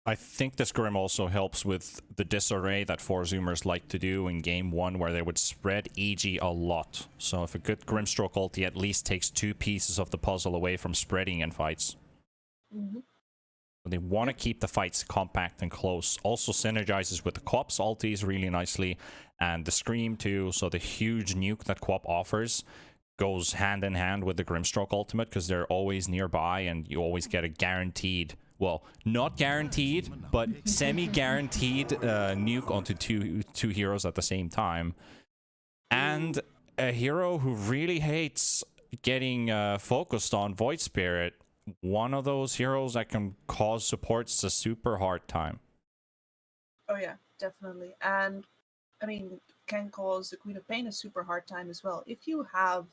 I think this Grim also helps with the disarray that 4Zoomers like to do in game 1, where they would spread EG a lot. So if a good Grimstroke ulti at least takes 2 pieces of the puzzle away from spreading in fights. They want to keep the fights compact and close. Also synergizes with the Quap's ultis really nicely, and the Scream too, so the huge nuke that Quap offers goes hand in hand with the Grimstroke ultimate, because they're always nearby and you always get a guaranteed, well, not guaranteed, but semi-guaranteed nuke onto two heroes at the same time. And a hero who really hates getting focused on Void Spirit, one of those heroes that can cause supports a super hard time. Oh yeah, definitely. And I mean, can cause the Queen of Pain a super hard time as well. If you have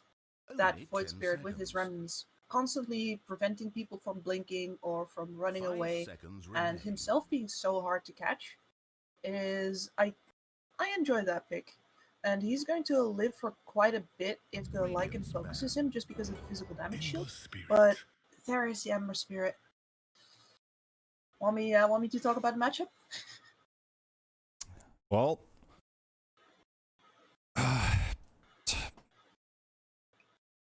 that Void Spirit with his remnants constantly preventing people from blinking or from running away, and himself being so hard to catch, is I enjoy that pick. And he's going to live for quite a bit if the Lycan focuses him, just because of the physical damage shield. But there is the Ember Spirit. Want me to talk about the matchup? Well,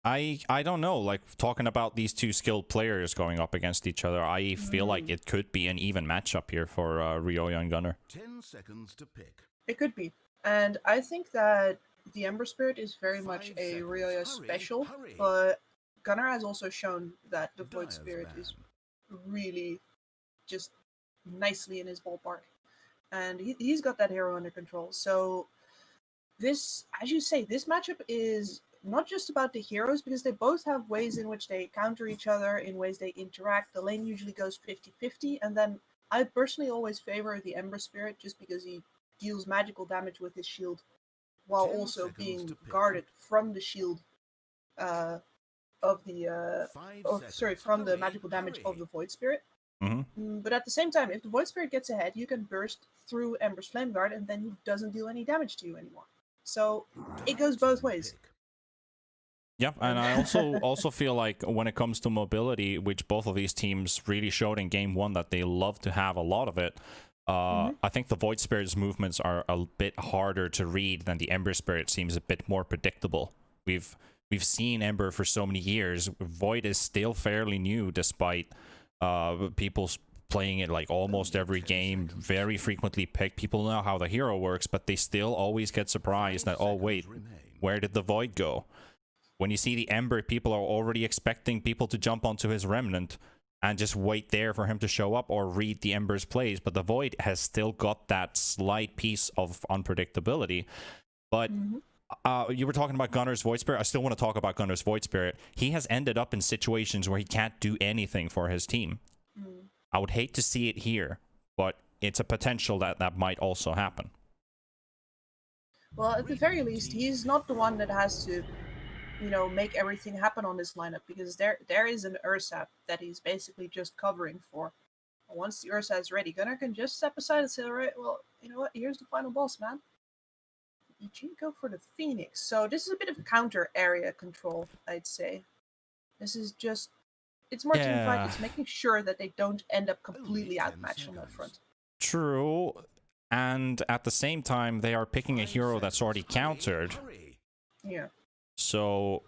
I don't know, like, talking about these two skilled players going up against each other, I feel like it could be an even matchup here for Ryoya and Gunnar. 10 seconds to pick. It could be. And I think that the Ember Spirit is very much a Ryoya special, but Gunnar has also shown that the Void Spirit is really just nicely in his ballpark. And he's got that hero under control. So this, as you say, this matchup is not just about the heroes, because they both have ways in which they counter each other, in ways they interact. The lane usually goes 50-50, and then I personally always favor the Ember Spirit just because he deals magical damage with his shield while also being guarded from the shield from the magical damage of the Void Spirit. But at the same time, if the Void Spirit gets ahead, you can burst through Ember's Flame Guard, and then he doesn't deal any damage to you anymore. So it goes both ways. Yep, and I also feel like when it comes to mobility, which both of these teams really showed in game 1 that they love to have a lot of it, I think the Void Spirit's movements are a bit harder to read than the Ember Spirit seems a bit more predictable. We've seen Ember for so many years. Void is still fairly new, despite people playing it like almost every game, very frequently picked. People know how the hero works, but they still always get surprised that, oh wait, where did the Void go? When you see the Ember, people are already expecting people to jump onto his Remnant and just wait there for him to show up or read the Ember's plays. But the Void has still got that slight piece of unpredictability. But you were talking about Gunnar's Void Spirit. I still want to talk about Gunnar's Void Spirit. He has ended up in situations where he can't do anything for his team. I would hate to see it here, but it's a potential that might also happen. Well, at the very least, he's not the one that has to make everything happen on this lineup, because there is an Ursa that he's basically just covering for. And once the Ursa is ready, Gunnar can just step aside and say, all right, well, you know what, here's the final boss, man. You should go for the Phoenix. So this is a bit of counter area control, I'd say. This is just, it's more team fight. It's making sure that they don't end up completely outmatched on that front. True. And at the same time, they are picking a hero that's already countered. Yeah. So,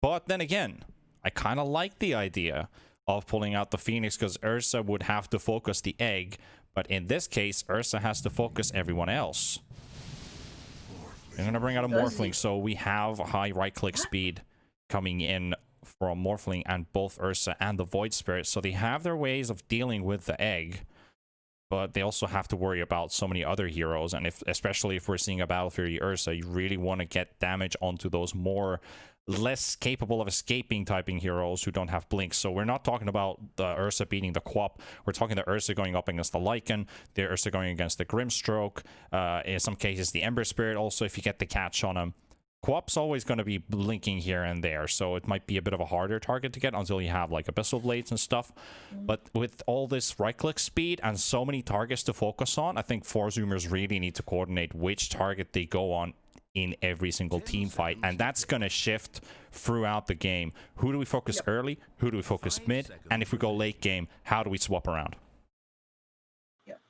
but then again, I kind of like the idea of pulling out the Phoenix, because Ursa would have to focus the egg, but in this case, Ursa has to focus everyone else. I'm going to bring out a Morphling, so we have high right-click speed coming in for a Morphling and both Ursa and the Void Spirit, so they have their ways of dealing with the egg, but they also have to worry about so many other heroes, and especially if we're seeing a Battle Fury Ursa, you really want to get damage onto those less capable of escaping typing heroes who don't have blinks. So we're not talking about the Ursa beating the Quap. We're talking the Ursa going up against the Lycan, the Ursa going against the Grimstroke, in some cases the Ember Spirit also, if you get the catch on him. Quap's always going to be blinking here and there, so it might be a bit of a harder target to get until you have like Abyssal Blades and stuff. But with all this right-click speed and so many targets to focus on, I think 4Zoomers really need to coordinate which target they go on in every single team fight, and that's going to shift throughout the game. Who do we focus early? Who do we focus mid? And if we go late game, how do we swap around?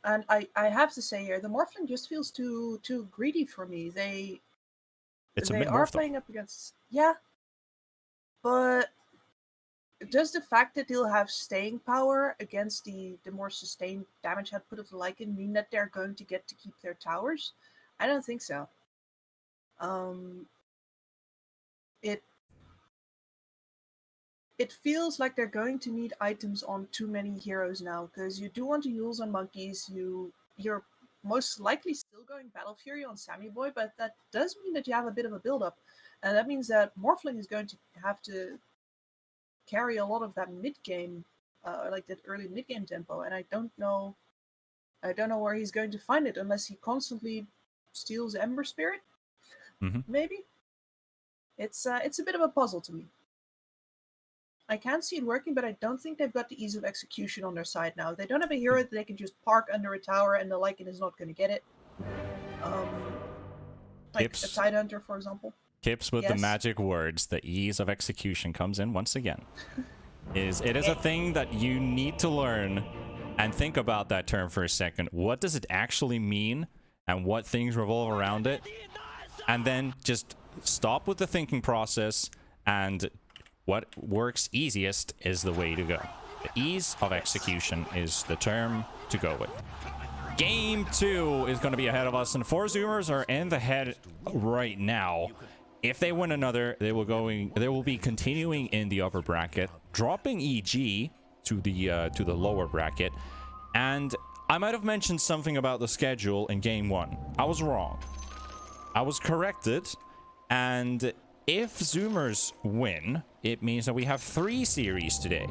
And I have to say here, the Morphling just feels too greedy for me. It's a They mid are morph though. playing up against, yeah, but does the fact that they'll have staying power against the more sustained damage output of the Lycan mean that they're going to get to keep their towers? I don't think so. It feels like they're going to need items on too many heroes now, because you do want to use on monkeys. You're most likely still going Battle Fury on Sammy Boy, but that does mean that you have a bit of a build up, and that means that Morphling is going to have to carry a lot of that mid game, like that early mid game tempo, and I don't know where he's going to find it unless he constantly steals Ember Spirit. Maybe it's a bit of a puzzle to me. I can't see it working, but I don't think they've got the ease of execution on their side now. They don't have a hero that they can just park under a tower and the Lycan is not going to get it. Like a Tidehunter, for example. Kips with the magic words, the ease of execution comes in once again. It is a thing that you need to learn and think about that term for a second. What does it actually mean and what things revolve around it? And then just stop with the thinking process, and what works easiest is the way to go. The ease of execution is the term to go with. Game 2 is going to be ahead of us, and 4Zoomers are in the head right now. If they win another, they will be continuing in the upper bracket, dropping EG to the lower bracket. And I might have mentioned something about the schedule in game 1. I was wrong. I was corrected, and if Zoomers win, it means that we have 3 series today.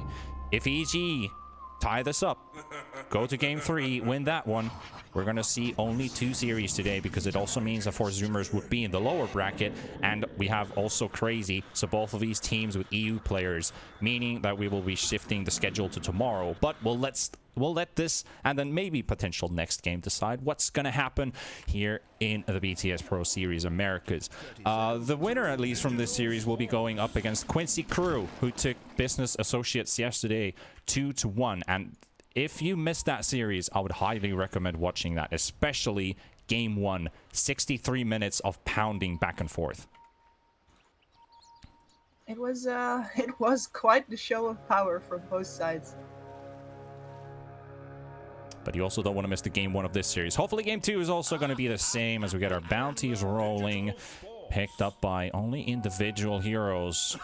If EG tie this up, go to game 3, win that one, we're going to see only 2 series today, because it also means that 4Zoomers would be in the lower bracket, and we have also Crazy, so both of these teams with EU players, meaning that we will be shifting the schedule to tomorrow. But we'll let this and then maybe potential next game decide what's going to happen here in the BTS Pro Series Americas. The winner, at least from this series, will be going up against Quincy Crew, who took Business Associates yesterday 2-1. And if you missed that series, I would highly recommend watching that, especially game 1, 63 minutes of pounding back and forth. It was quite the show of power from both sides. But you also don't want to miss the game 1 of this series. Hopefully game 2 is also going to be the same, as we get our bounties rolling, picked up by only individual heroes.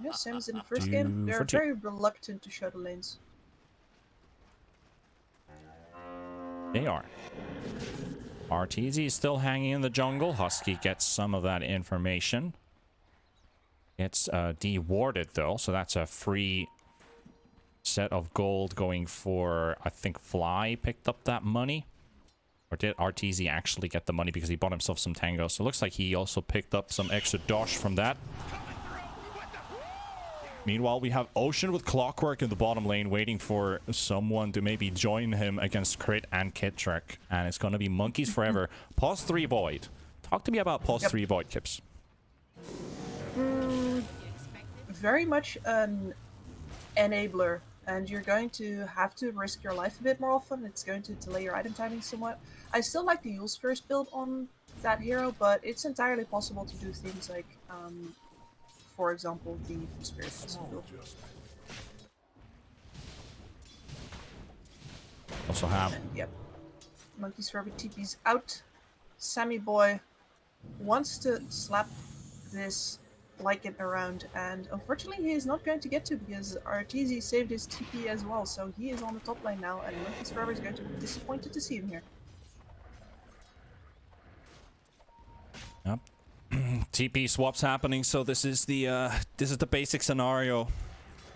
Yeah, same as in the first game. They're very reluctant to show the lanes. They are. RTZ is still hanging in the jungle. Husky gets some of that information. It's de-warded though, so that's a free set of gold going for, I think Fly picked up that money. Or did RTZ actually get the money because he bought himself some tangos? So it looks like he also picked up some extra dosh from that. Meanwhile, we have Ocean with Clockwork in the bottom lane, waiting for someone to maybe join him against Crit and Kitrek. And it's going to be Monkeys Forever. Pause 3 Void. Talk to me about Pause 3 Void, Kips. Very much an enabler, and you're going to have to risk your life a bit more often. It's going to delay your item timing somewhat. I still like the Yule's first build on that hero, but it's entirely possible to do things like, for example, the Spirit build. Also have... Yep. Monkeys Forever TP's out. Sammy Boy wants to slap this Lycan around, and unfortunately he is not going to get to, because RTZ saved his TP as well, so he is on the top lane now, and Monkeys Forever is going to be disappointed to see him here. Yep. TP swaps happening, so this is the basic scenario.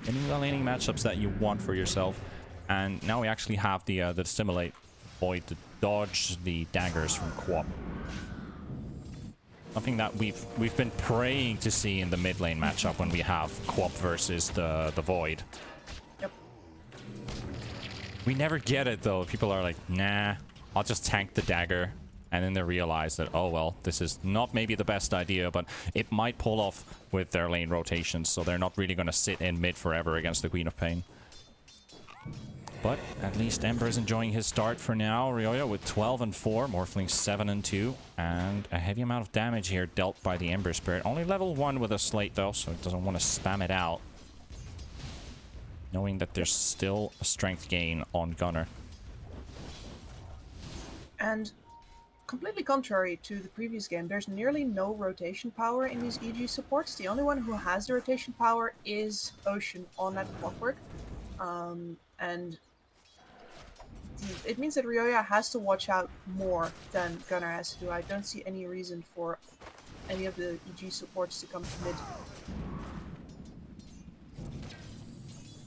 Any laning matchups that you want for yourself. And now we actually have the Simulate Void to dodge the daggers from Quap. Something that we've been praying to see in the mid lane matchup when we have Quap versus the Void. Yep. We never get it though. People are like, nah, I'll just tank the dagger. And then they realize that, oh well, this is not maybe the best idea, but it might pull off with their lane rotations, so they're not really going to sit in mid forever against the Queen of Pain. But at least Ember is enjoying his start for now. Ryoyo with 12 and 4, Morphling 7 and 2, and a heavy amount of damage here dealt by the Ember Spirit. Only level 1 with a Slate though, so it doesn't want to spam it out. Knowing that there's still a strength gain on Gunnar. And completely contrary to the previous game, there's nearly no rotation power in these EG supports. The only one who has the rotation power is Ocean on that clockwork. And it means that Ryoya has to watch out more than Gunnar has to do. I don't see any reason for any of the EG supports to come to mid.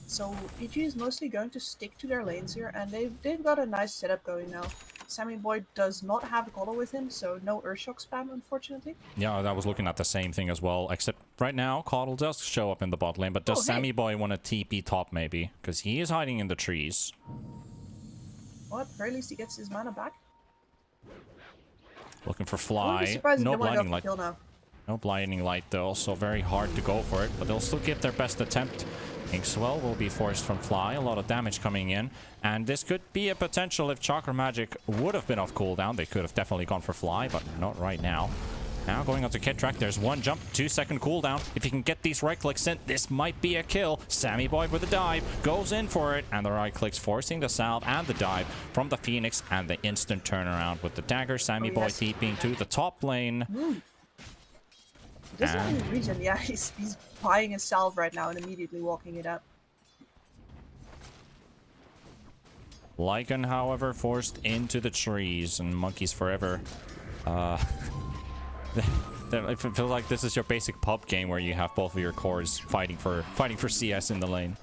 So EG is mostly going to stick to their lanes here, and they've got a nice setup going now. Sammy Boy does not have a Coddle with him, so no Earthshock spam, unfortunately. Yeah, I was looking at the same thing as well, except right now Coddle does show up in the bot lane, but does Sammy Boy want to TP top maybe? Because he is hiding in the trees. Well, at the very least he gets his mana back. Looking for Fly. No blinding light. No blinding light though, so very hard to go for it, but they'll still give their best attempt. Inkswell will be forced from Fly, a lot of damage coming in, and this could be a potential if Chakra Magic would have been off cooldown. They could have definitely gone for Fly, but not right now. Now going on to Kit Track, there's 1 jump, 2-second cooldown. If you can get these right clicks in, this might be a kill. Sammy Boy with a dive, goes in for it, and the right clicks forcing the salve and the dive from the Phoenix, and the instant turnaround with the dagger. Sammy Boy TPing to the top lane. He doesn't have any regen. Yeah, he's buying a salve right now and immediately walking it up. Lycan, however, forced into the trees, and Monkeys Forever. It feels like this is your basic pub game where you have both of your cores fighting for CS in the lane.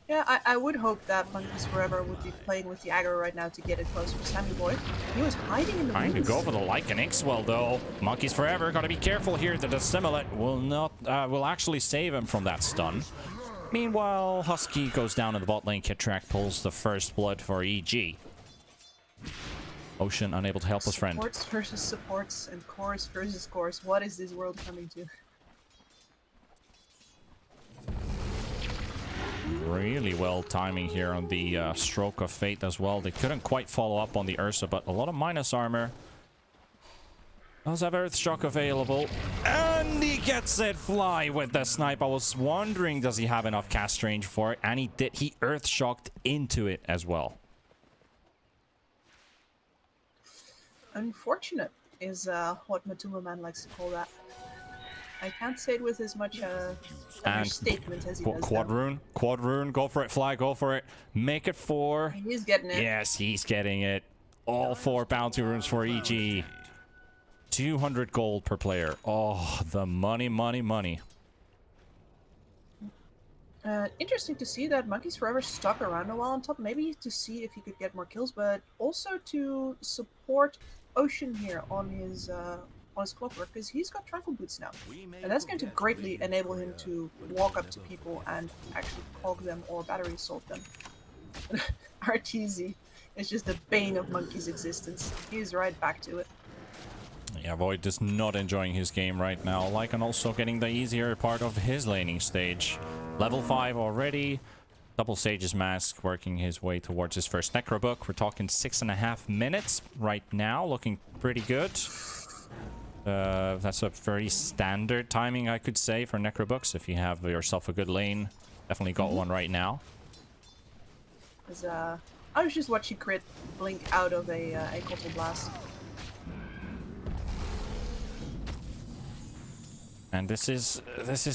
Yeah, I would hope that Monkeys Forever would be playing with the aggro right now to get it close for Sammy Boy. He was hiding in the Trying to go for the Lycan Inkswell though. Monkeys Forever, gotta be careful here that the Simulet will actually save him from that stun. Meanwhile, Husky goes down in the bot lane. Kit Track pulls the first blood for EG. Ocean unable to help his friend. Supports versus supports and cores versus cores. What is this world coming to? Really well timing here on the Stroke of Fate as well. They couldn't quite follow up on the Ursa, but a lot of minus armor. Does have Earthshock available, and he gets it. Fly with the snipe. I was wondering, does he have enough cast range for it? And he did. He Earthshocked into it as well. Unfortunate is what Matuma Man likes to call that. I can't say it with as much understatement as he does. Quad rune, go for it, Fly, go for it. Make it 4. He's getting it. Yes, he's getting it. All 4 bounty runes for EG. 200 gold per player. Oh, the money. Interesting to see that Monkeys Forever stuck around a while on top, maybe to see if he could get more kills, but also to support Ocean here on his clockwork, because he's got Tranquil Boots now. And that's going to greatly enable him to walk up to people and actually clog them or battery assault them. RTZ is just the bane of Monkey's existence. He's right back to it. Yeah, Void is not enjoying his game right now. Lycan also getting the easier part of his laning stage. Level 5 already. Double Sage's Mask working his way towards his first Necrobook. We're talking 6.5 minutes right now. Looking pretty good. That's a very standard timing, I could say, for Necrobooks. If you have yourself a good lane, definitely got one right now. I was just watching Crit blink out of a Kotal Blast. And this is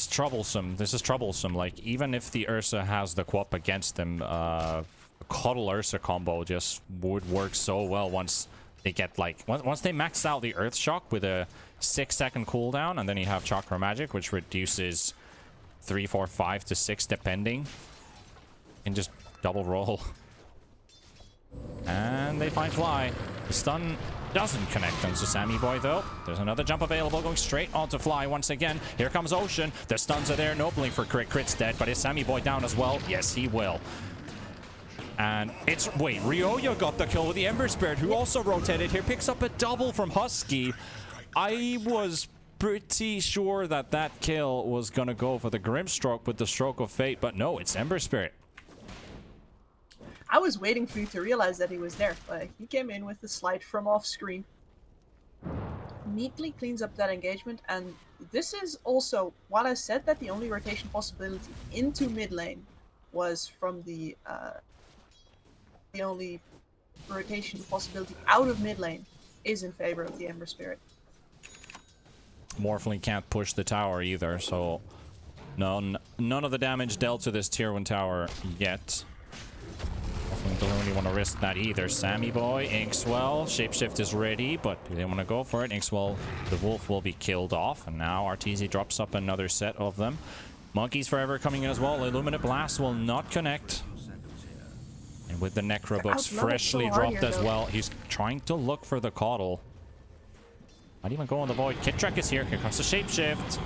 troublesome. This is troublesome. Like, even if the Ursa has the Quap against them, Coddle Ursa combo just would work so well once they get, like, once they max out the Earthshock with a 6-second cooldown, and then you have Chakra Magic, which reduces 3, 4, 5 to 6 depending, and just double roll. And they find Fly. The stun doesn't connect them to Sammy Boy though. There's another jump available going straight onto Fly once again. Here comes Ocean. The stuns are there. No blink for Crit. Crit's dead, but is Sammy Boy down as well? Yes, he will. And it's... Wait, Ryoyo got the kill with the Ember Spirit, who also rotated here. Picks up a double from Husky. I was pretty sure that that kill was gonna go for the Grimstroke with the Stroke of Fate, but no, it's Ember Spirit. I was waiting for you to realize that he was there, but he came in with the slide from off screen. Neatly cleans up that engagement, and this is also, while I said that the only rotation possibility into mid lane was from the only rotation possibility out of mid lane is in favor of the Ember Spirit. Morphling can't push the tower either, so none of the damage dealt to this tier 1 tower yet. Morphling don't really want to risk that either. Sammy Boy, Inkswell, Shapeshift is ready, but they want to go for it. Inkswell, the wolf, will be killed off, and now RTZ drops up another set of them. Monkeys Forever coming in as well. Illuminate Blast will not connect. And with the Necro books freshly dropped as well, he's trying to look for the Coddle. Not even go on the Void. Kit Trek is here. Here comes the Shapeshift.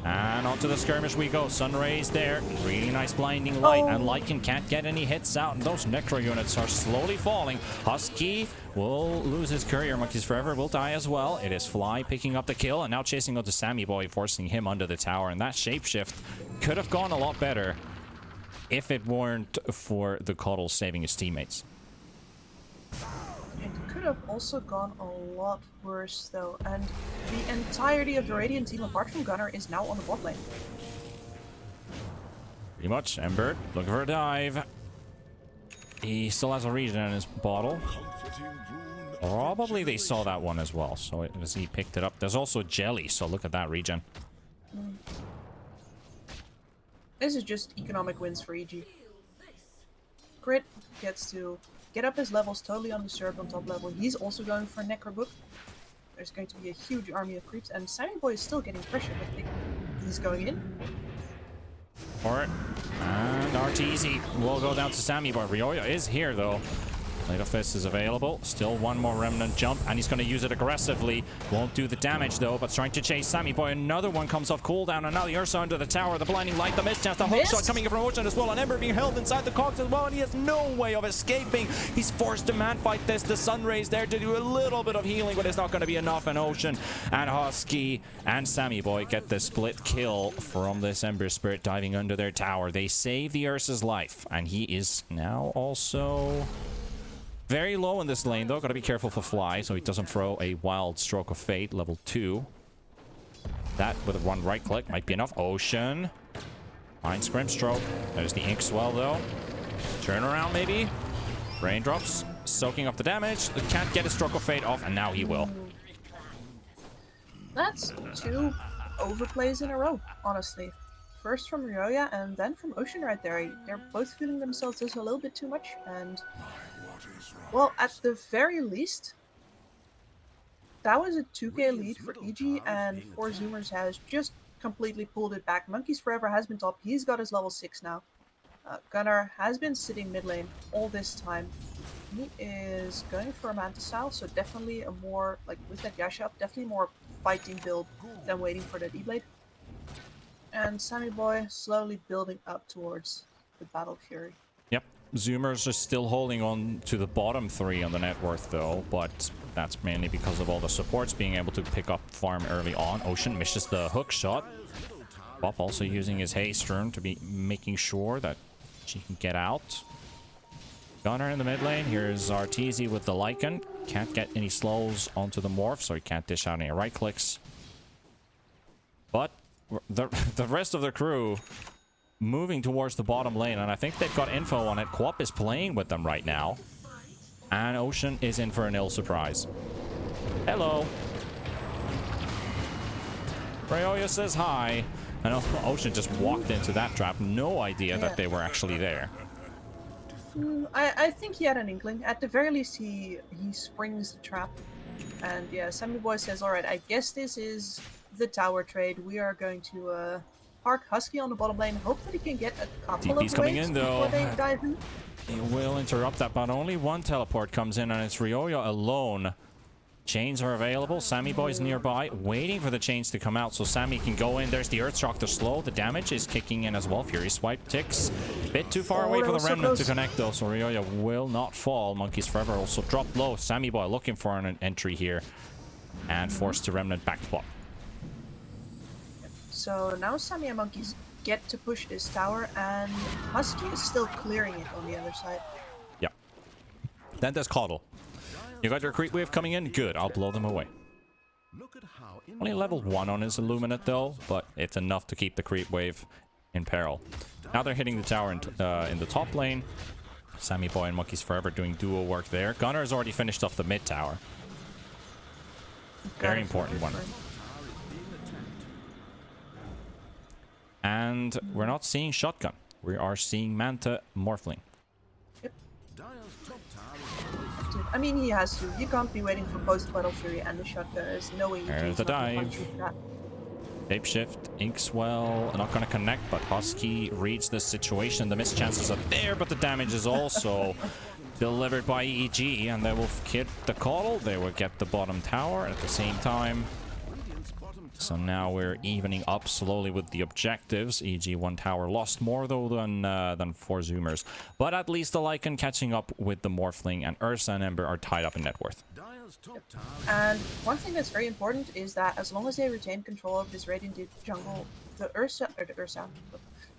And onto the skirmish we go. Sunrays there. Really nice blinding light. And Lycan can't get any hits out. And those Necro units are slowly falling. Husky will lose his courier. Monkeys Forever will die as well. It is Fly picking up the kill. And now chasing out to Sammy Boy, forcing him under the tower. And that Shapeshift could have gone a lot better if it weren't for the Coddle saving his teammates. It could have also gone a lot worse, though, and the entirety of the Radiant team, apart from Gunnar, is now on the bot lane. Pretty much. Ember looking for a dive. He still has a regen in his bottle. Probably they saw that one as well, so as he picked it up. There's also Jelly, so look at that regen. This is just economic wins for EG. Crit gets to get up his levels totally undisturbed on top level. He's also going for a Necro book. There's going to be a huge army of creeps, and Sammy Boy is still getting pressure, but he's going in. For it. And RTZ will go down to Sammy Boy. Ryoya is here, though. Blade of Fist is available. Still one more Remnant jump, and he's going to use it aggressively. Won't do the damage, though, but trying to chase Sammy Boy. Another one comes off cooldown, and now the Ursa under the tower. The blinding light, the mist chance, the hook shot coming in from Roshan as well, and Ember being held inside the cogs as well, and he has no way of escaping. He's forced to man-fight this. The Sunrays there to do a little bit of healing, but it's not going to be enough. And Ocean and Husky and Sammy Boy get the split kill from this Ember Spirit diving under their tower. They save the Ursa's life, and he is now also very low in this lane, though. Gotta be careful for Fly so he doesn't throw a wild Stroke of Fate, level 2. That with one right click might be enough. Ocean. Fine Scrim Stroke. There's the Inkswell, though. Turn around, maybe. Raindrops. Soaking up the damage. Can't get his Stroke of Fate off, and now he will. That's 2 overplays in a row, honestly. First from Ryoya, and then from Ocean right there. They're both feeling themselves just a little bit too much, and well, at the very least, that was a 2k lead for EG, and 4Zoomers has just completely pulled it back. Monkeys Forever has been top. He's got his level 6 now. Gunnar has been sitting mid lane all this time. He is going for a Manta style, so definitely a more, like with that Yasha up, definitely more fighting build than waiting for that E-Blade. And Sammy Boy slowly building up towards the Battle Fury. Yep. Zoomers are still holding on to the bottom 3 on the net worth, though, but that's mainly because of all the supports being able to pick up farm early on. Ocean misses the hook shot. Bob also using his haste rune to be making sure that she can get out. Gunnar in the mid lane. Here's RTZ with the Lycan. Can't get any slows onto the morph, so he can't dish out any right clicks. But the rest of the crew moving towards the bottom lane, and I think they've got info on it. Quap is playing with them right now, and Ocean is in for an ill surprise. Hello. Ryoya says hi. I know Ocean just walked into that trap. No idea that they were actually there. I think he had an inkling. At the very least, he springs the trap. And yeah, Sammy Boy says, alright, I guess this is the tower trade. We are going to park Husky on the bottom lane. Hope that he can get a couple TP's of coming waves in, though. before they dive in. He will interrupt that, but only one teleport comes in, and it's Ryoya alone. Chains are available. Sammy Boy's nearby, waiting for the chains to come out so Sammy can go in. There's the Earthshock to slow. The damage is kicking in as well. Fury Swipe ticks. Bit too far away for the Remnant to connect, though, so Ryoya will not fall. Monkeys Forever also dropped low. Sammy Boy looking for an entry here, and forced to Remnant back to bot. So now Sammy and Monkeys get to push this tower, and Husky is still clearing it on the other side. Yep. Then there's Coddle. You got your creep wave coming in? Good, I'll blow them away. Only level 1 on his Illuminate though, but it's enough to keep the creep wave in peril. Now they're hitting the tower in the top lane. Sammy Boy and Monkeys Forever doing duo work there. Gunner has already finished off the mid tower. Very important one. And we're not seeing Shotgun. We are seeing Manta Morphling. Yep. I mean, he has to. You can't be waiting for both Battle Fury and the Shotgunners, knowing There's the dive. Shapeshift, Inkswell, not going to connect, but Husky reads the situation. The missed chances are there, but the damage is also delivered by EG, and they will hit the Coddle. They will get the bottom tower at the same time. So now we're evening up slowly with the objectives. EG 1 tower lost more though than 4Zoomers. But at least the Lycan catching up with the Morphling, and Ursa and Ember are tied up in net worth. And one thing that's very important is that as long as they retain control of this Radiant jungle, the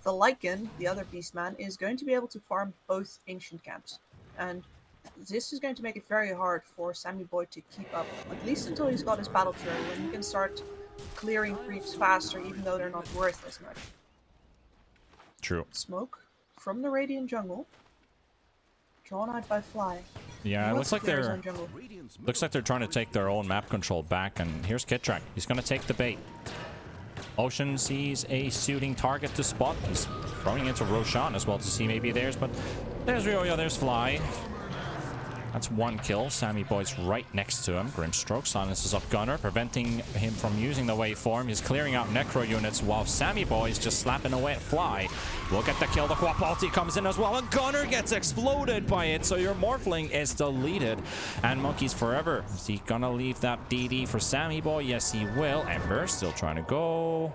Lycan, the other Beastman, is going to be able to farm both ancient camps. And this is going to make it very hard for Sammy Boy to keep up, at least until he's got his Battle Fury, when he can start clearing creeps faster, even though they're not worth as much. True. Smoke from the Radiant jungle, drawn out by Fly. Yeah, it looks like they're trying to take their own map control back, and here's Kittrack. He's going to take the bait. Ocean sees a suiting target to spot. He's throwing into Roshan as well to see maybe theirs, but there's Ryoya, there's Fly. That's 1 kill. Sammy Boy's right next to him. Grimstroke silences up Gunner, preventing him from using the waveform. He's clearing out Necro units while Sammy Boy's just slapping away at Fly. We'll get the kill. The Quap ulti comes in as well, and Gunner gets exploded by it, so your Morphling is deleted. And Monkeys Forever. Is he gonna leave that DD for Sammy Boy? Yes, he will. Ember still trying to go.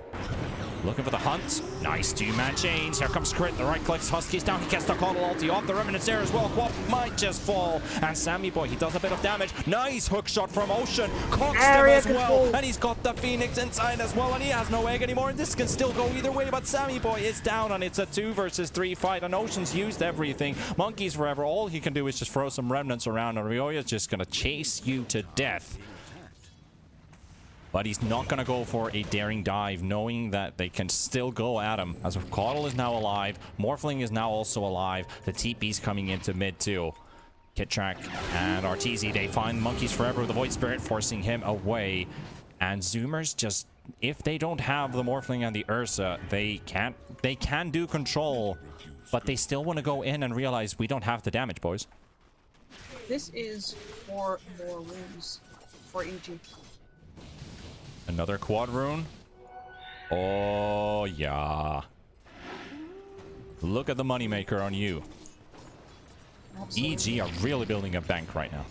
Looking for the hunt. Nice 2-man chains. Here comes Crit. The right clicks. Husky's down. He gets the Coddle ulti off. The Remnant's there as well. Quap might just fall. And Sammy Boy, he does a bit of damage. Nice hook shot from Ocean. Cooks them as well. And he's got the Phoenix inside as well. And he has no egg anymore. And this can still go either way. But Sammy Boy is down. And it's a 2 versus 3 fight. And Ocean's used everything. Monkeys Forever. All he can do is just throw some Remnants around. And Ryoya's just going to chase you to death. But he's not going to go for a daring dive, knowing that they can still go at him. As Coddle is now alive, Morphling is now also alive. The TP's coming into mid too. Kittrack and Arteezy, they find Monkeys Forever with the Void Spirit, forcing him away. And Zoomers just, if they don't have the Morphling and the Ursa, they can do control, but they still want to go in and realize we don't have the damage, boys. This is 4 more wounds for EG. Another quad rune. Oh, yeah. Look at the moneymaker on you. Absolutely. EG are really building a bank right now.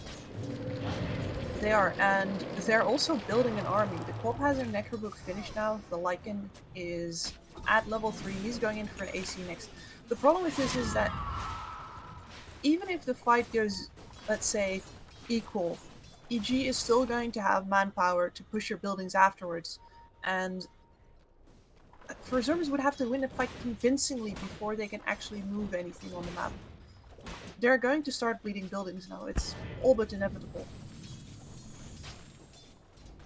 They are, and they're also building an army. The Corp has their Necrobook finished now. The Lycan is at level 3. He's going in for an AC next. The problem with this is that even if the fight goes, let's say, equal, EG is still going to have manpower to push your buildings afterwards, and 4Zoomers would have to win the fight convincingly before they can actually move anything on the map. They're going to start bleeding buildings now. It's all but inevitable.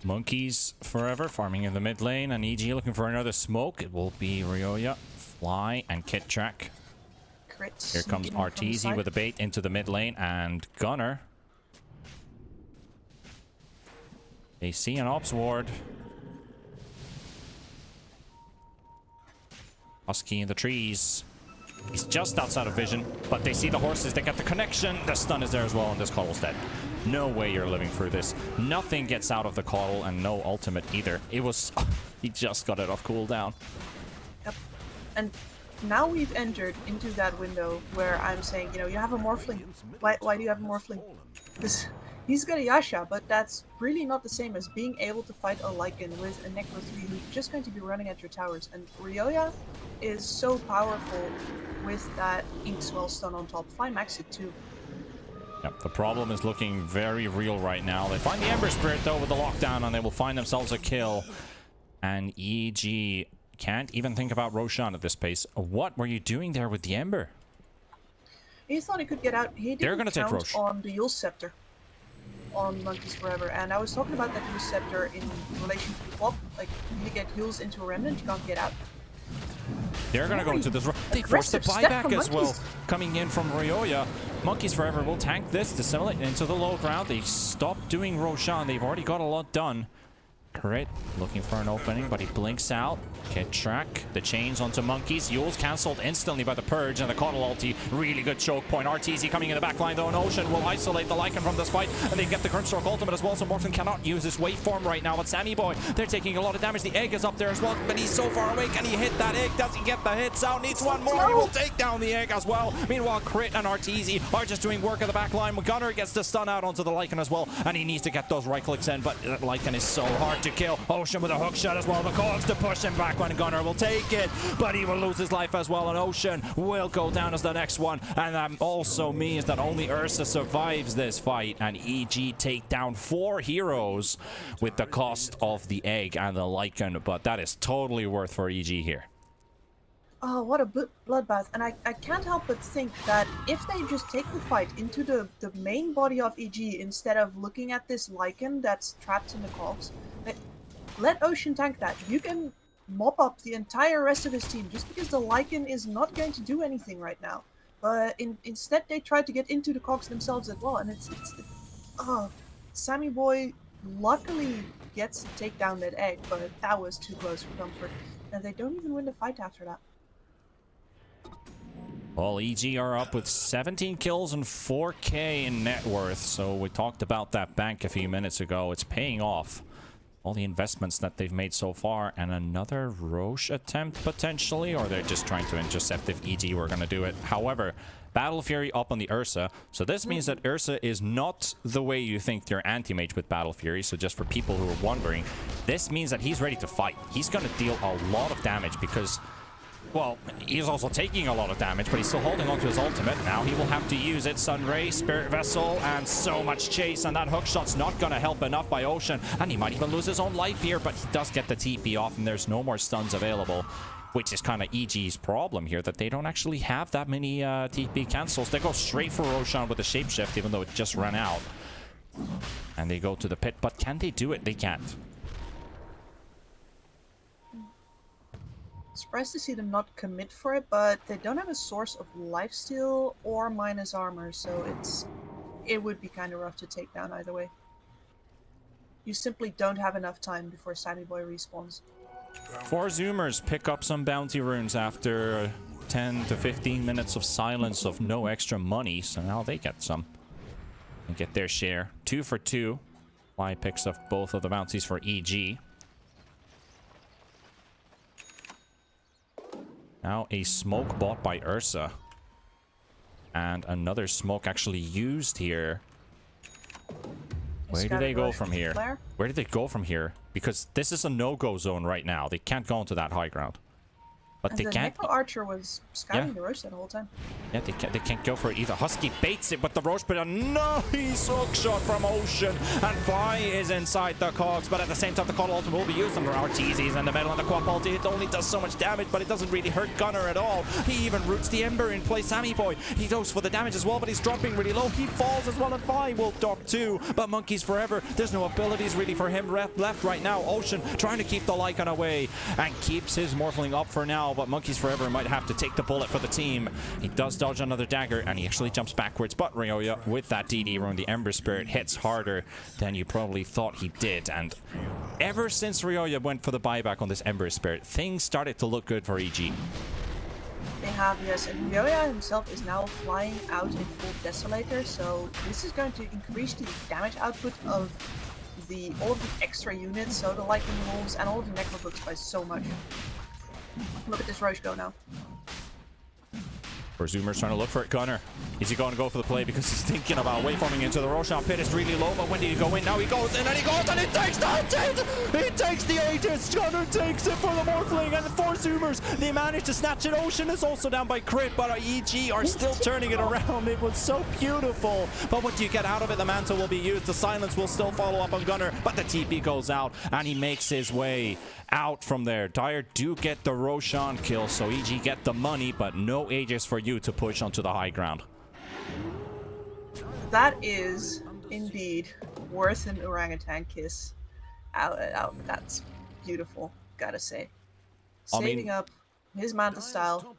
Monkeys Forever farming in the mid lane, and EG looking for another smoke. It will be Ryoya, Fly, and Kittrack. Crits. Here comes Arteezy with a bait into the mid lane, and Gunner. They see an Ops Ward. Husky in the trees. He's just outside of vision, but they see the horses. They get the connection. The stun is there as well, and this Coddle's dead. No way you're living through this. Nothing gets out of the Coddle, and no ultimate either. It was... he just got it off cooldown. Yep. And now we've entered into that window where I'm saying, you know, you have a Morphling. Why do you have a Morphling? Because he's got a Yasha, but that's really not the same as being able to fight a Lycan with a Necro 3 who's just going to be running at your towers. And Ryoya is so powerful with that Inkswell stun on top. Fly max it too. Yep, the problem is looking very real right now. They find the Ember Spirit though with the lockdown, and they will find themselves a kill. And EG can't even think about Roshan at this pace. What were you doing there with the Ember? He thought he could get out. He They're didn't gonna take count Roche. on the Yule Scepter on Monkeys Forever, and I was talking about that Yule Scepter in relation to the pop. Like, you get heals into a remnant, you can't get out. They're gonna go into this. They forced the buyback as well, coming in from Ryoya. Monkeys Forever will tank this, dissimulate into the low ground. They stopped doing Roshan. They've already got a lot done. Crit looking for an opening, but he blinks out. Kid track the chains onto Monkeys. Yule's cancelled instantly by the Purge and the Coddle ulti. Really good choke point. RTZ coming in the back line though, and Ocean will isolate the Lycan from this fight, and they get the Grimstroke ultimate as well, so Morphin cannot use his waveform right now. But Sammy Boy, they're taking a lot of damage. The egg is up there as well, but he's so far away. Can he hit that egg? Does he get the hits out? Needs one more. He will take down the egg as well. Meanwhile, Crit and RTZ are just doing work at the back line. Gunner gets the stun out onto the Lycan as well, and he needs to get those right clicks in, but Lycan is so hard to kill. Ocean with a hook shot as well. The cogs to push him back when Gunner will take it, but he will lose his life as well, and Ocean will go down as the next one, and that also means that only Ursa survives this fight, and EG take down 4 heroes with the cost of the egg and the Lycan, but that is totally worth for EG here. Oh, what a bloodbath. And I can't help but think that if they just take the fight into the main body of EG instead of looking at this Lycan that's trapped in the cogs, let Ocean tank that. You can mop up the entire rest of his team just because the Lycan is not going to do anything right now. But instead they try to get into the cogs themselves as well, and it's Sammy Boy luckily gets to take down that egg, but that was too close for comfort. And they don't even win the fight after that. Well, EG are up with 17 kills and 4k in net worth, so we talked about that bank a few minutes ago. It's paying off. All the investments that they've made so far, and another Roche attempt potentially, or they're just trying to intercept if EG were going to do it. However, Battle Fury up on the Ursa, so this means that Ursa is not the way you think you're anti-mage with Battle Fury. So just for people who are wondering, this means that he's ready to fight. He's going to deal a lot of damage because, well, he's also taking a lot of damage, but he's still holding on to his ultimate. Now he will have to use it. Sunray, Spirit Vessel, and so much chase, and that hookshot's not going to help enough by Ocean, and he might even lose his own life here, but he does get the TP off, and there's no more stuns available, which is kind of EG's problem here, that they don't actually have that many TP cancels. They go straight for Roshan with the shapeshift, even though it just ran out. And they go to the pit, but can they do it? They can't. Surprised to see them not commit for it, but they don't have a source of lifesteal or minus armor, so it would be kind of rough to take down either way. You simply don't have enough time before Sammy Boy respawns. 4Zoomers pick up some bounty runes after 10 to 15 minutes of silence of no extra money, so now they get some. They get their share. 2 for 2. Y picks up both of the bounties for EG. Now a smoke bought by Ursa. And another smoke actually used here. Where do they go from here? Where do they go from here? Because this is a no-go zone right now. They can't go into that high ground. But and they can't. The Archer was scouting the Roche the whole time. Yeah, they can't go for it either. Husky baits it, but the Roche put a nice hook shot from Ocean, and Fly is inside the cogs. But at the same time, the Coddle ultimate will be used on RTZ's in the middle, and the Quap ulti. It only does so much damage, but it doesn't really hurt Gunner at all. He even roots the Ember in play. Sammy Boy, he goes for the damage as well, but he's dropping really low. He falls as well, and Fly will dock too. But Monkeys Forever, there's no abilities really for him left right now. Ocean trying to keep the Lycan away and keeps his Morphling up for now. But Monkeys Forever might have to take the bullet for the team. He does dodge another dagger, and he actually jumps backwards. But Ryoya, with that DD rune, the Ember Spirit hits harder than you probably thought he did. And ever since Ryoya went for the buyback on this Ember Spirit, things started to look good for EG. They have, yes, and Ryoya himself is now flying out in full Desolator, so this is going to increase the damage output of all of the extra units, so the Lycan Wolves and all of the Necrobooks by so much. Look at this Roche go now. 4Zoomers trying to look for it. Gunner, is he going to go for the play because he's thinking about waveforming into the Roshan pit? It's really low, but when did he go in? Now he goes in, and he goes, and he takes the hit! He takes the Aegis! Gunner takes it for the Morphling, and the 4Zoomers, they managed to snatch it. Ocean is also down by crit, but EG are still turning it around. It was so beautiful. But what do you get out of it? The Mantle will be used. The Silence will still follow up on Gunner, but the TP goes out, and he makes his way out from there. Dire do get the Roshan kill, so EG get the money, but no Aegis for you to push onto the high ground. That is indeed worth an orangutan kiss. That's beautiful, gotta say. I mean- Saving up his Manta style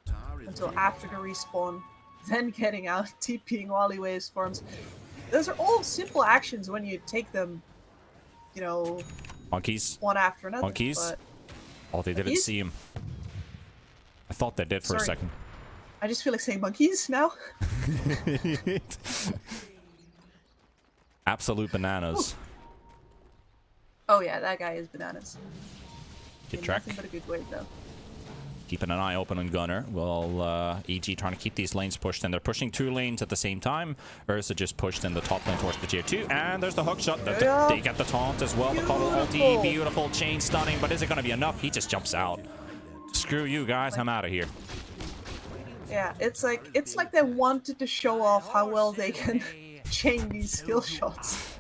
until after the respawn, then getting out, TPing while he waves forms. Those are all simple actions when you take them, you know, Monkeys. one after another. Monkeys. But Oh, they didn't monkeys? see him. I thought they did for a Sorry. second. I just feel like saying monkeys now. Absolute bananas. Oh yeah, that guy is bananas. Get In track. nothing but a good way though. Keeping an eye open on Gunner. Well, EG trying to keep these lanes pushed, and they're pushing 2 lanes at the same time. Ursa just pushed in the top lane towards the tier 2, and there's the hook shot. Yeah. They get the taunt as well. The cuddle ulti, beautiful chain stunning, but is it going to be enough? He just jumps out. Screw you guys, I'm out of here. Yeah, it's like they wanted to show off how well they can chain these skill shots.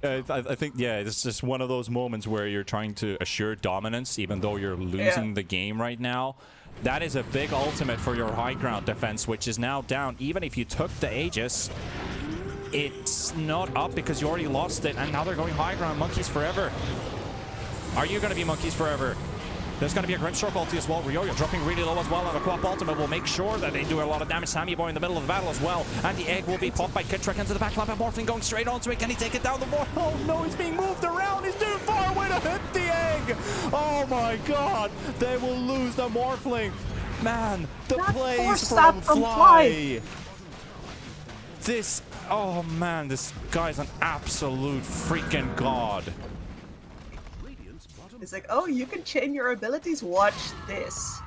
I think, yeah, it's just one of those moments where you're trying to assure dominance, even though you're losing the game right now. That is a big ultimate for your high ground defense, which is now down. Even if you took the Aegis, it's not up because you already lost it, and now they're going high ground. Monkeys forever. Are you going to be monkeys forever? There's going to be a Grimstroke ulti as well. Ryoyo dropping really low as well, and the Quap ultimate will make sure that they do a lot of damage. Sammy Boy in the middle of the battle as well, and the egg will be popped by Kitrek into the backline, but Morphling going straight onto it. Can he take it down the wall? Oh no, he's being moved around. He's too far away to hit the egg. Oh my god, they will lose the Morphling. Man, the plays from Fly. This, oh man, this guy's an absolute freaking god. It's like, oh, you can chain your abilities? Watch this.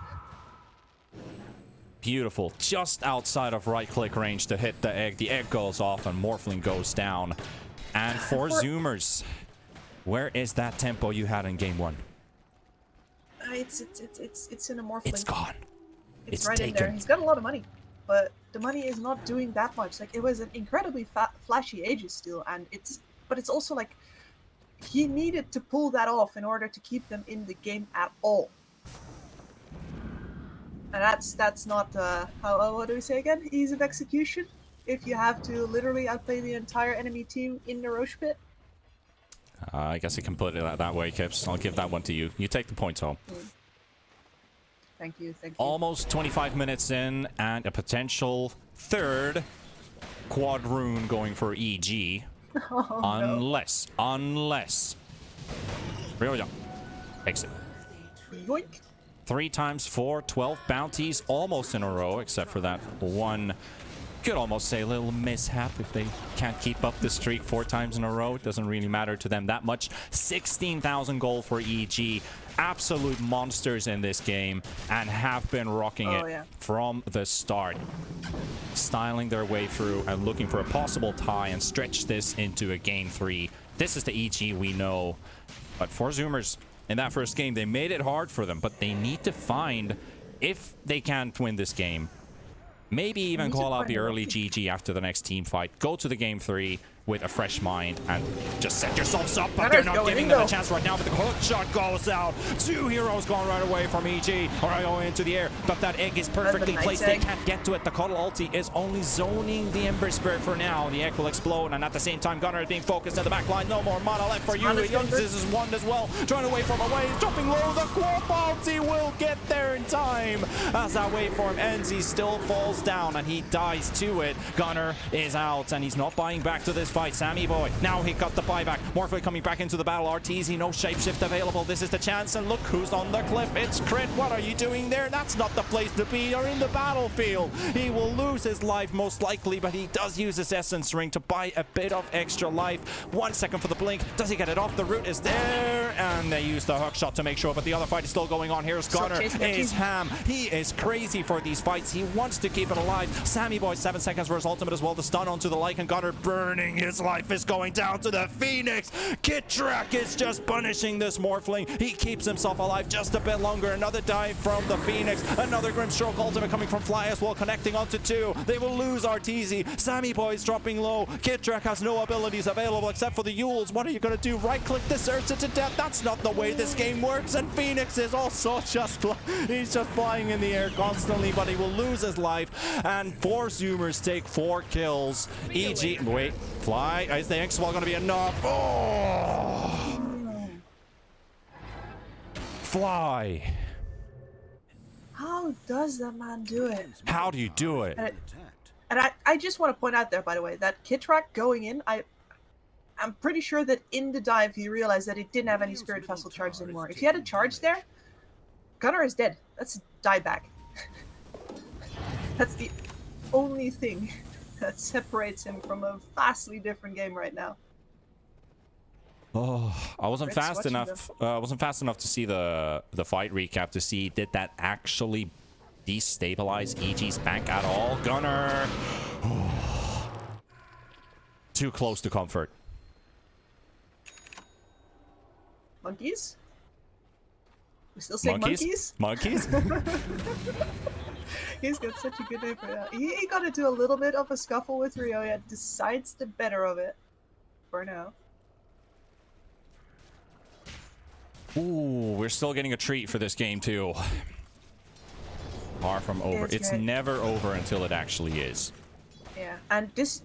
Beautiful. Just outside of right-click range to hit the egg. The egg goes off and Morphling goes down. And 4Zoomers, where is that tempo you had in game 1? It's in a Morphling. It's gone. It's right in there. He's got a lot of money, but the money is not doing that much. Like, it was an incredibly flashy Aegis steal, and it's also like he needed to pull that off in order to keep them in the game at all. And that's not what do we say again? Ease of execution. If you have to literally outplay the entire enemy team in the Roche pit. I guess you can put it that way, Kips. I'll give that one to you. You take the points home. Thank you. Almost 25 minutes in, and a potential third quad rune going for EG. Oh, unless Ryoyo takes it. Yoink. 3 times 4, 12 bounties almost in a row, except for that one, could almost say a little mishap if they can't keep up the streak 4 times in a row. It doesn't really matter to them that much. 16,000 gold for EG. Absolute monsters in this game, and have been rocking it from the start. Styling their way through and looking for a possible tie and stretch this into a game 3. This is the EG we know. But 4Zoomers, in that first game, they made it hard for them, but they need to find, if they can't win this game, maybe even call out the early GG after the next team fight. Go to the game 3 with a fresh mind and just set yourselves up, but they're not giving them a chance right now. But the hook shot goes out. 2 heroes gone right away from EG, or going into the air, but that egg is perfectly placed. They can't get to it. The cuddle ulti is only zoning the Ember Spirit for now. The egg will explode, and at the same time, Gunner is being focused in the back line. No more mana left for you. This is one as well, trying to wait from away. He's dropping low. The Quap ulti will get there in time. As that waveform ends, he still falls down, and he dies to it. Gunner is out, and he's not buying back to this fight. Sammy Boy, now he got the buyback. Morphle coming back into the battle. RTZ, no shapeshift available. This is the chance, and look who's on the cliff. It's Crit. What are you doing there? That's not the place to be. You're in the battlefield. He will lose his life most likely, but he does use his essence ring to buy a bit of extra life. 1 second for the blink. Does he get it off? The root is there, and they use the hook shot to make sure, but the other fight is still going on. Here's Gunner. Is Ham. He is crazy for these fights. He wants to keep it alive. Sammy Boy, 7 seconds for his ultimate as well. The stun onto the Lycan. Gunner burning his life is going down to the Phoenix. Kitrak is just punishing this Morphling. He keeps himself alive just a bit longer. Another dive from the Phoenix. Another Grimstroke ultimate coming from Fly as well, connecting onto 2. They will lose Arteezy. Sammy Boy's dropping low. Kitrak has no abilities available except for the Yules. What are you going to do? Right-click this Ursa to death? That's not the way this game works. And Phoenix is also just... He's just flying in the air constantly, but he will lose his life. And 4Zoomers take 4 kills. EG... Wait. Fly. Is the X-Wall going to be enough? Oh! Fly. How does that man do it? How do you do it? And I just want to point out there, by the way, that Kitrak going in, I'm pretty sure that in the dive he realized that it didn't have any Spirit Vessel charges anymore. If he had a charge there, Gunnar is dead. That's a dieback. That's the only thing that separates him from a vastly different game right now. Oh, I wasn't fast enough. I wasn't fast enough to see the fight recap to see did that actually destabilize EG's bank at all. Gunnar, too close to comfort. Monkeys? We still say monkeys? Monkeys? He's got such a good name for that. He got into a little bit of a scuffle with Ryoya, decides the better of it for now. Ooh, we're still getting a treat for this game too. Far from over. It's never over until it actually is. Yeah, and this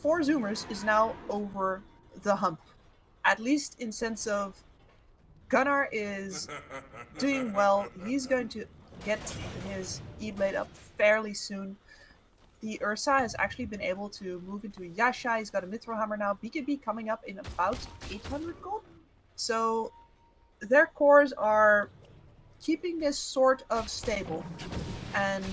4Zoomers is now over the hump. At least in sense of Gunnar is doing well. He's going to get his E-Blade up fairly soon. The Ursa has actually been able to move into Yasha. He's got a Mithril Hammer now. BKB coming up in about 800 gold. So their cores are keeping this sort of stable. And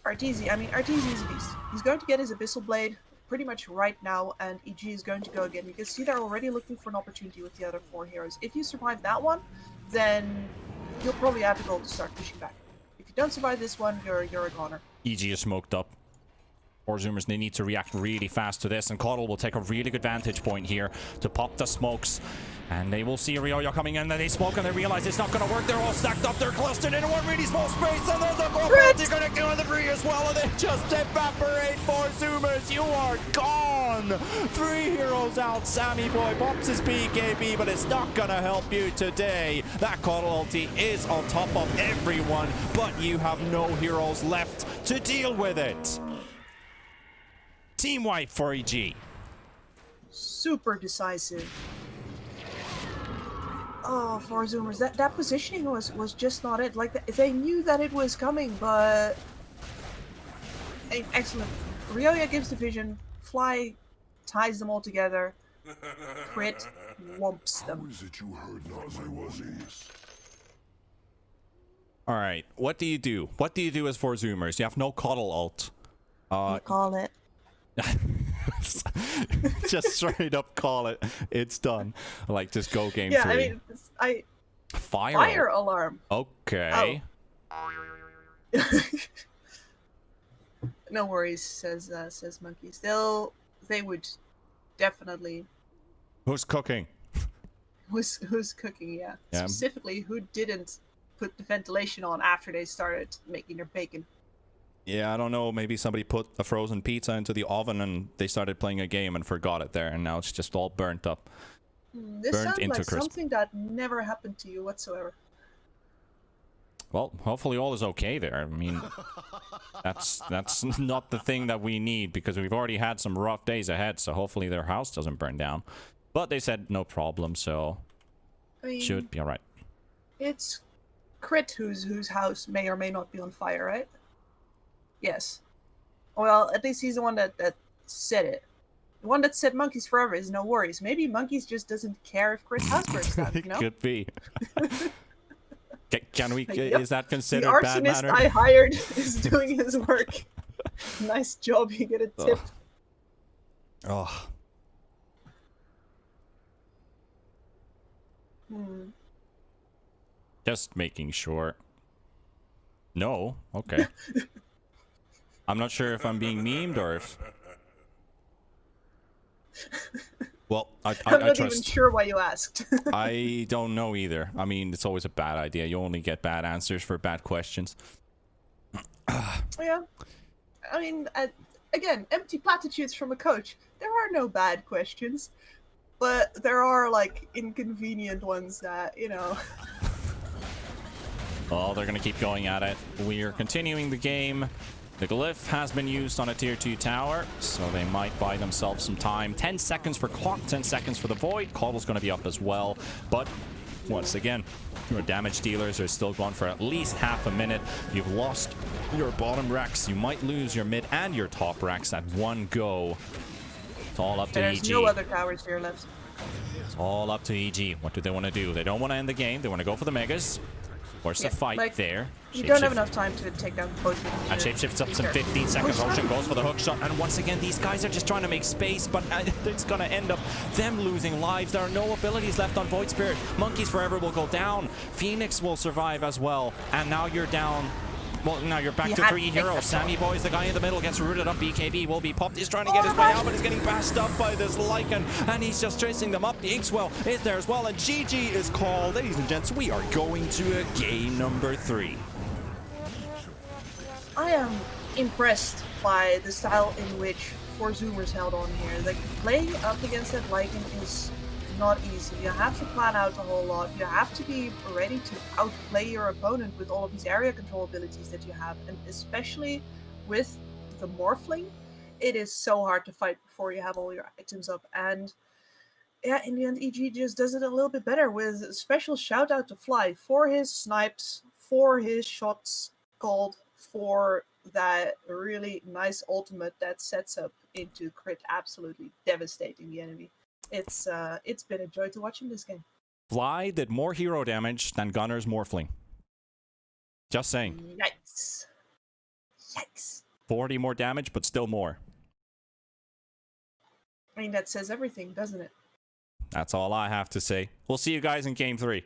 Arteezy is a beast. He's going to get his Abyssal Blade pretty much right now, and EG is going to go again. You can see they're already looking for an opportunity with the other 4 heroes. If you survive that one, then you'll probably have the goal to start pushing back. If you don't survive this one, you're a goner. EG is smoked up. 4Zoomers, they need to react really fast to this, and Coddle will take a really good vantage point here to pop the smokes. And they will see Ryoya coming in, and they smoke, and they realize it's not going to work. They're all stacked up, they're clustered into one really small space, and there's a Global connecting on the 3 as well, and they just evaporate. 4Zoomers, you are gone! 3 heroes out. Sammy Boy pops his BKB, but it's not going to help you today. That Coddle ulti is on top of everyone, but you have no heroes left to deal with it. Team wipe for EG. Super decisive. Oh, 4Zoomers, that positioning was just not it. Like, they knew that it was coming, but... Excellent. Ryoya gives the vision. Fly ties them all together. Crit whomps them. Alright, what do you do? What do you do as 4Zoomers? You have no Coddle ult. You call it. Just straight up call it. It's done. Like, just go game 3. Yeah, I mean, fire alarm. Okay. Oh. No worries, says Monkey. Still, they would definitely. Who's cooking? Who's cooking? Yeah. Specifically, who didn't put the ventilation on after they started making their bacon? Yeah, I don't know. Maybe somebody put a frozen pizza into the oven and they started playing a game and forgot it there, and now it's just all burnt up. This sounds like something that never happened to you whatsoever. Well, hopefully all is okay there. I mean, that's not the thing that we need, because we've already had some rough days ahead, so hopefully their house doesn't burn down. But they said no problem, so I mean, should be alright. It's Crit whose house may or may not be on fire, right? Yes. Well, at least he's the one that said it. The one that said monkeys forever is no worries. Maybe monkeys just doesn't care if Chris house burns down, you know? It could be. Can we? Like, yep. Is that considered the bad arsonist manner? I hired is doing his work. Nice job. You get a tip. Oh. Just making sure. No. Okay. I'm not sure if I'm being memed or if... Well, I'm I not trust... even sure why you asked. I don't know either. I mean, it's always a bad idea. You only get bad answers for bad questions. Yeah. I mean, again, empty platitudes from a coach. There are no bad questions, but there are, like, inconvenient ones that, you know... Oh, they're going to keep going at it. We are continuing the game. The glyph has been used on a tier 2 tower, so they might buy themselves some time. 10 seconds for clock, 10 seconds for the void. Coddle's going to be up as well, but once again, your damage dealers are still going for at least half a minute. You've lost your bottom racks. You might lose your mid and your top racks at one go. It's all up to EG. There's no other towers here left. It's all up to EG. What do they want to do? They don't want to end the game. They want to go for the megas. Force a fight like, there. You don't have enough time to take down both of them. And shapeshifts up some 15 seconds. Roshan goes for the hook shot. And once again, these guys are just trying to make space, but it's going to end up them losing lives. There are no abilities left on Void Spirit. Monkeys Forever will go down. Phoenix will survive as well. And now you're down. Well, now you're back to 3 heroes. Sammy Boys, the guy in the middle, gets rooted up. BKB will be popped. He's trying to get his way out, but he's getting passed up by this Lycan, and he's just chasing them up. The Inkswell is there as well, and GG is called. Ladies and gents, we are going to a game number 3. I am impressed by the style in which 4Zoomers held on here. Like, playing up against that Lycan is not easy. You have to plan out a whole lot. You have to be ready to outplay your opponent with all of these area control abilities that you have, and especially with the Morphling, it is so hard to fight before you have all your items up. And yeah, in the end, EG just does it a little bit better with a special shout out to Fly for his snipes, for his shots called, for that really nice ultimate that sets up into crit, absolutely devastating the enemy. It's been a joy to watch in this game. Fly did more hero damage than Gunner's Morphling. Just saying. Yikes. Yikes. 40 more damage, but still more. I mean, that says everything, doesn't it? That's all I have to say. We'll see you guys in game 3.